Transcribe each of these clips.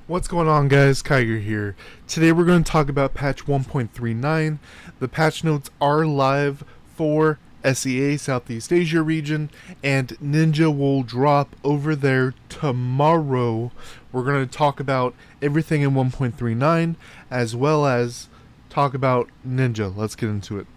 What's going on, guys? Kiger here. Today we're going to talk about patch 1.39. The patch notes are live for SEA, Southeast Asia region, and Ninja will drop over there tomorrow. We're going to talk about everything in 1.39 as well as talk about Ninja. Let's get into it.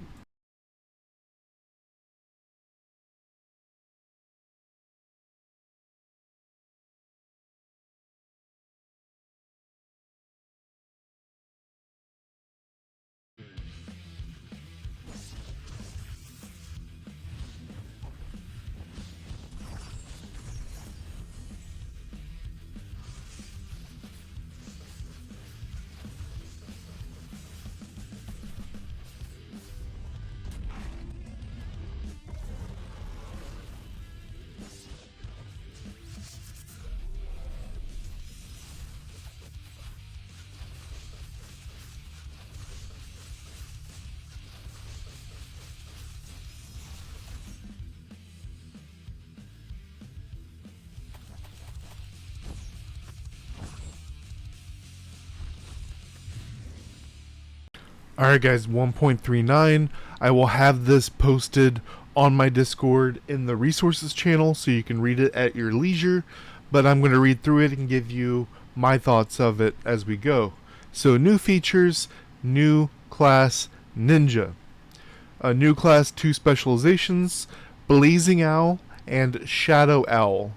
Alright guys, 1.39. I will have this posted on my Discord in the resources channel so you can read it at your leisure, but I'm going to read through it and give you my thoughts of it as we go. So new features, new class Ninja. New class 2 specializations, Blazing Owl and Shadow Owl.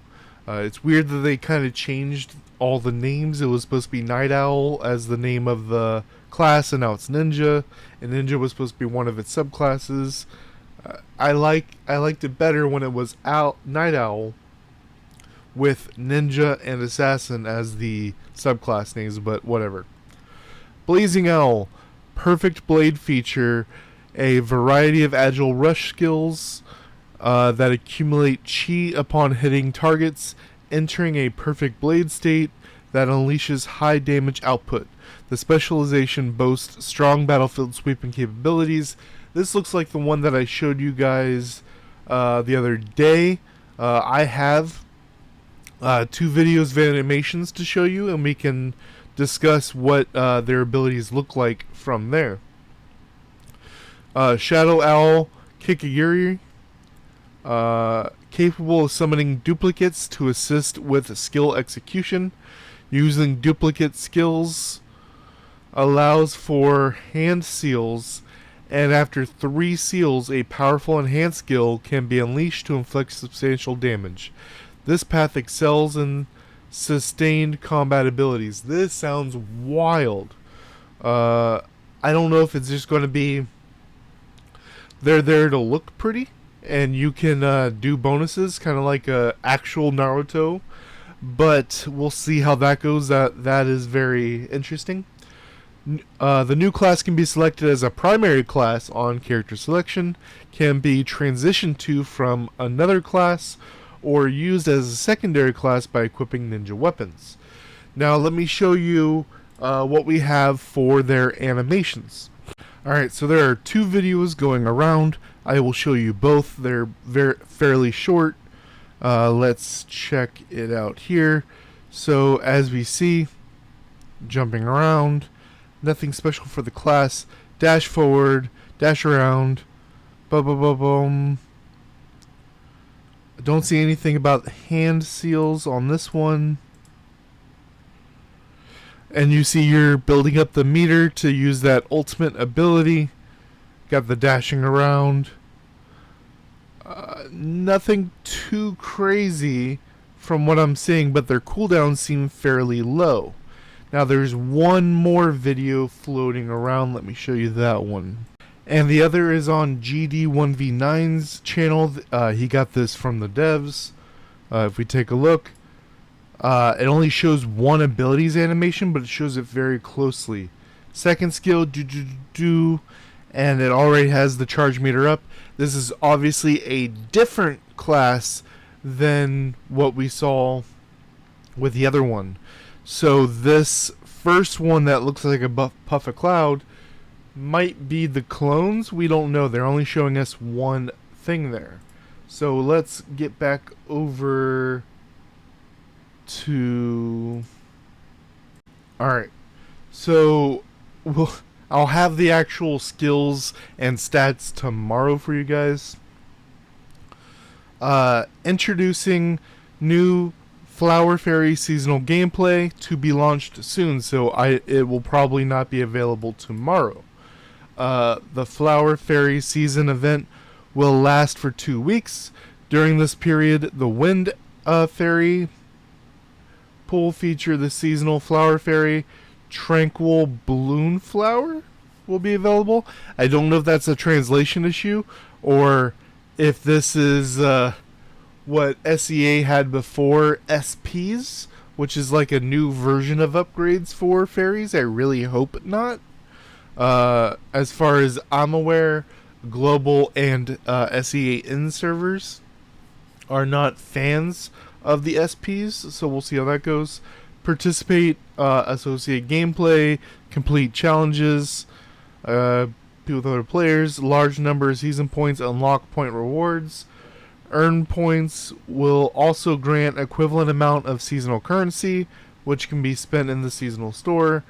It's weird that they kind of changed all the names. It was supposed to be Night Owl as the name of the class, and now it's Ninja. And Ninja was supposed to be one of its subclasses. I liked it better when it was Night Owl with Ninja and Assassin as the subclass names, but whatever. Blazing Owl, perfect blade feature, a variety of agile rush skills that accumulate chi upon hitting targets, entering a perfect blade state that unleashes high damage output. The specialization boasts strong battlefield sweeping capabilities. This looks like the one that I showed you guys the other day. I have 2 videos of animations to show you, and we can discuss what their abilities look like from there. Shadow Owl Kikagiri, capable of summoning duplicates to assist with skill execution. Using duplicate skills allows for hand seals, and after 3 seals, a powerful enhanced skill can be unleashed to inflict substantial damage. This path excels in sustained combat abilities. This sounds wild. I don't know if it's just going to be they're there to look pretty, and you can do bonuses, kind of like actual Naruto. But we'll see how that goes. That is very interesting. The new class can be selected as a primary class on character selection, can be transitioned to from another class, or used as a secondary class by equipping ninja weapons. Now let me show you what we have for their animations. Alright, so there are 2 videos going around. I will show you both. They're fairly short. Let's check it out here. So as we see, jumping around, nothing special for the class. Dash forward, dash around, boom. I don't see anything about hand seals on this one. And you see you're building up the meter to use that ultimate ability. Got the dashing around. Nothing too crazy from what I'm seeing, but their cooldowns seem fairly low. Now there's one more video floating around. Let me show you that one. And the other is on GD1v9's channel. He got this from the devs. If we take a look, it only shows one abilities animation, but it shows it very closely. Second skill, do, and it already has the charge meter up. This is obviously a different class than what we saw with the other one. So this first one that looks like a puff of cloud might be the clones. We don't know. They're only showing us one thing there. So let's get back over to Alright, so we'll, I'll have the actual skills and stats tomorrow for you guys. Introducing new Flower Fairy seasonal gameplay to be launched soon, so it will probably not be available tomorrow. The Flower Fairy season event will last for 2 weeks. During this period, the Wind Fairy pool feature the seasonal Flower Fairy Tranquil Balloon Flower will be available. I don't know if that's a translation issue or if this is what SEA had before SPs, which is like a new version of upgrades for fairies. I really hope not. As far as I'm aware, global and SEA in servers are not fans of the SPs, so we'll see how that goes. Participate, associate gameplay, complete challenges, with other players, large number of season points, unlock point rewards. Earn points will also grant equivalent amount of seasonal currency, which can be spent in the seasonal store.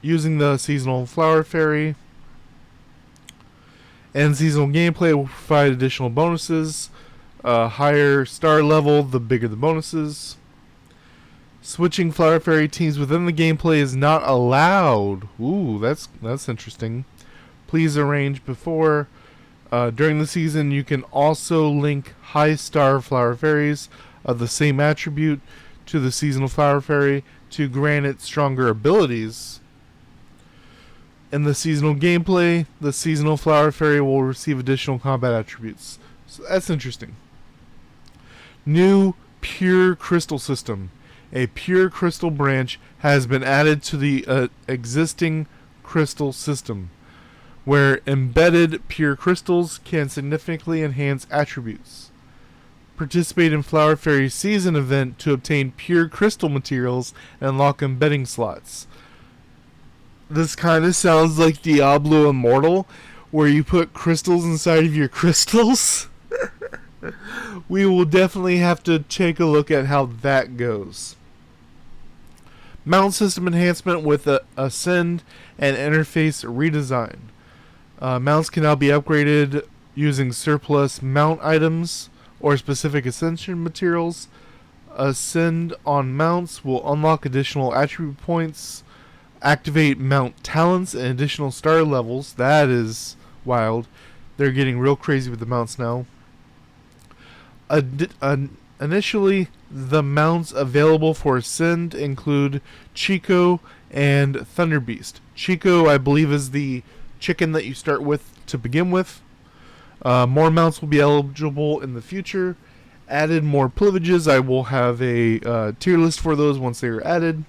Using the seasonal Flower Fairy. And seasonal gameplay will provide additional bonuses. Higher star level, the bigger the bonuses. Switching Flower Fairy teams within the gameplay is not allowed. Ooh, that's interesting. Please arrange before. During the season, you can also link high star Flower Fairies of the same attribute to the seasonal Flower Fairy to grant it stronger abilities. In the seasonal gameplay, the seasonal Flower Fairy will receive additional combat attributes. So that's interesting. New Pure Crystal System. A Pure Crystal branch has been added to the existing Crystal System, where embedded Pure Crystals can significantly enhance attributes. Participate in Flower Fairy Season event to obtain Pure Crystal materials and unlock embedding slots. This kind of sounds like Diablo Immortal, where you put crystals inside of your crystals. We will definitely have to take a look at how that goes. Mount system enhancement with Ascend and interface redesign. Mounts can now be upgraded using surplus mount items or specific ascension materials. Ascend on mounts will unlock additional attribute points, activate mount talents and additional star levels. That is wild. They're getting real crazy with the mounts now. Initially, the mounts available for Ascend include Chico and Thunderbeast. Chico, I believe, is the chicken that you start with to begin with. More mounts will be eligible in the future. Added more privileges. I will have a tier list for those once they are added.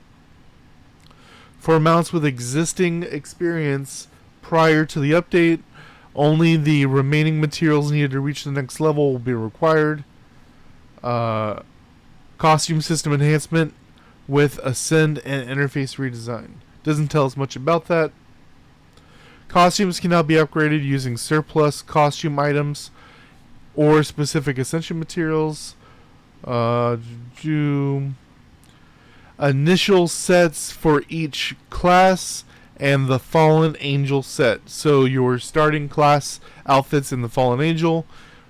For mounts with existing experience prior to the update, only the remaining materials needed to reach the next level will be required. Costume system enhancement with Ascend and interface redesign. Doesn't tell us much about that. Costumes can now be upgraded using surplus costume items or specific ascension materials. Initial sets for each class and the Fallen Angel set. So your starting class outfits in the Fallen Angel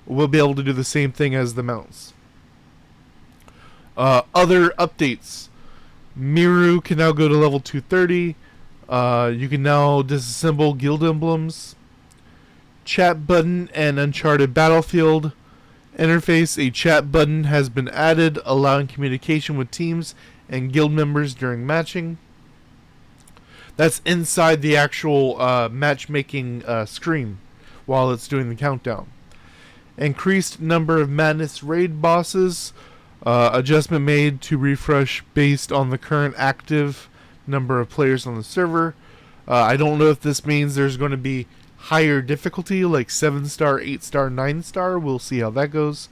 will be able to do the same thing as the mounts. Other updates. Miru can now go to level 230. You can now disassemble guild emblems. Chat button and Uncharted Battlefield interface. A chat button has been added, allowing communication with teams and guild members during matching. That's inside the actual matchmaking screen while it's doing the countdown. Increased number of Madness raid bosses. Adjustment made to refresh based on the current active number of players on the server. I don't know if this means there's going to be higher difficulty, like 7-star, 8-star, 9-star. We'll see how that goes.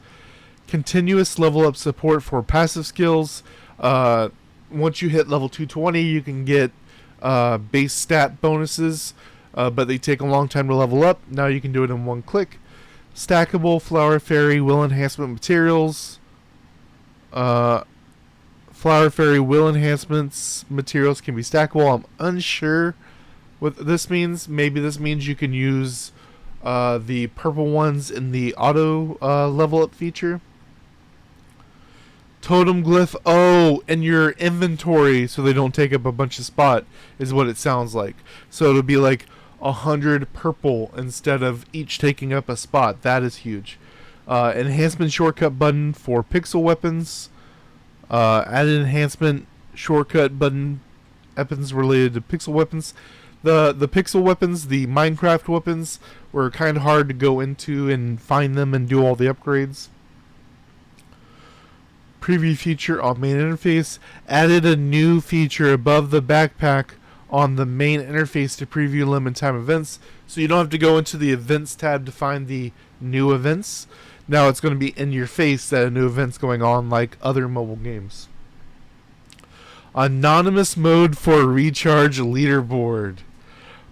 Continuous level up support for passive skills. Once you hit level 220, you can get base stat bonuses, but they take a long time to level up. Now you can do it in one click. Stackable Flower Fairy will enhancement materials. Flower Fairy will enhancements materials can be stackable. I'm unsure what this means. Maybe this means you can use the purple ones in the auto level up feature. Totem glyph, in your inventory, so they don't take up a bunch of spot, is what it sounds like. So it'll be like 100 purple instead of each taking up a spot. That is huge. Enhancement shortcut button for pixel weapons. Added enhancement shortcut button weapons related to pixel weapons. The pixel weapons, the Minecraft weapons, were kind of hard to go into and find them and do all the upgrades. Preview feature on main interface. Added a new feature above the backpack on the main interface to preview limited time events, so you don't have to go into the events tab to find the new events. Now it's going to be in your face that a new event's going on, like other mobile games. Anonymous mode for recharge leaderboard.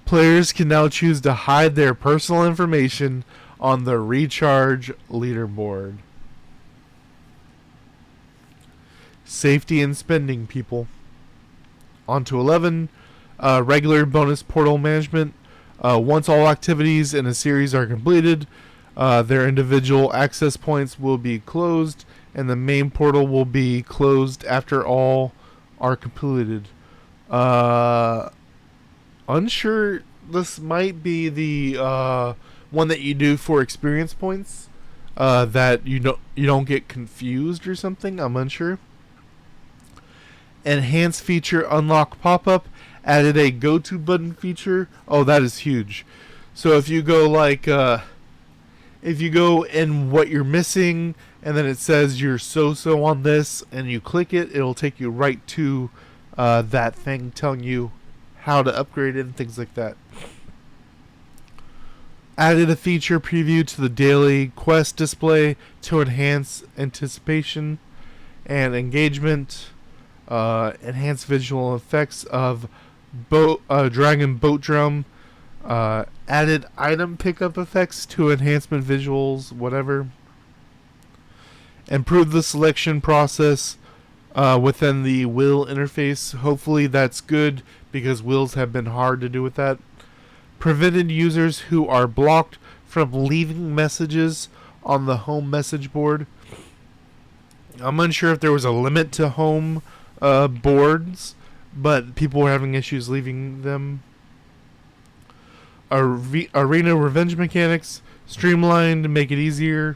Players can now choose to hide their personal information on the recharge leaderboard. Safety and spending, people. On to 11. Regular bonus portal management. Once all activities in a series are completed, their individual access points will be closed, and the main portal will be closed after all are completed. Unsure. This might be the one that you do for experience points. That you don't get confused or something. I'm unsure. Enhanced feature unlock pop-up. Added a go-to button feature. Oh, that is huge. So if you go if you go in what you're missing, and then it says you're so on this, and you click it, it'll take you right to that thing telling you how to upgrade it and things like that. Added a feature preview to the daily quest display to enhance anticipation and engagement. Enhanced visual effects of dragon boat drum. Added item pickup effects to enhancement visuals, whatever. Improve the selection process within the wheel interface. Hopefully that's good, because wheels have been hard to do with that. Prevented users who are blocked from leaving messages on the home message board. I'm unsure if there was a limit to home boards, but people were having issues leaving them. Arena revenge mechanics streamlined to make it easier.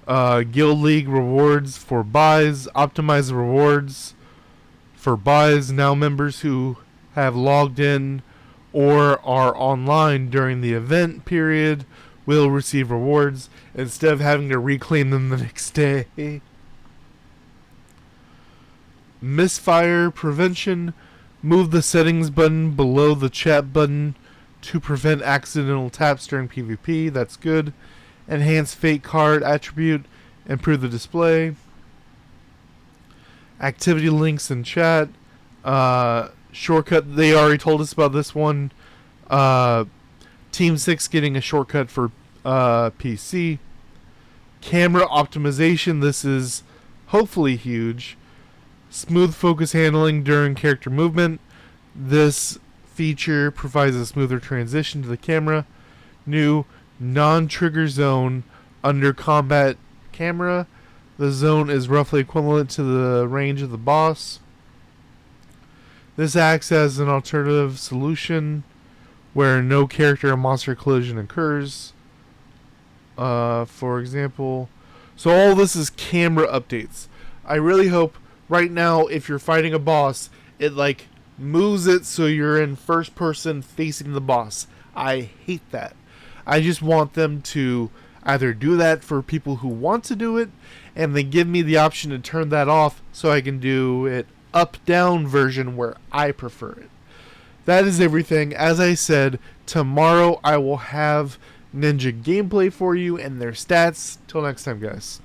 Guild League rewards for buys. Optimize the rewards for buys. Now members who have logged in or are online during the event period will receive rewards instead of having to reclaim them the next day. Misfire prevention. Move the settings button below the chat button to prevent accidental taps during PvP. That's good. Enhance fate card attribute. Improve the display. Activity links in chat. Shortcut. They already told us about this one. Team 6 getting a shortcut for PC. Camera optimization. This is hopefully huge. Smooth focus handling during character movement. This feature provides a smoother transition to the camera. New non-trigger zone under combat camera. The zone is roughly equivalent to the range of the boss. This acts as an alternative solution where no character or monster collision occurs. For example, so all this is camera updates. I really hope right now, if you're fighting a boss, it moves it so you're in first person facing the boss. I hate that. I just want them to either do that for people who want to do it, and they give me the option to turn that off so I can do it up-down version where I prefer it. That is everything. As I said, tomorrow I will have Ninja gameplay for you and their stats. Till next time, guys.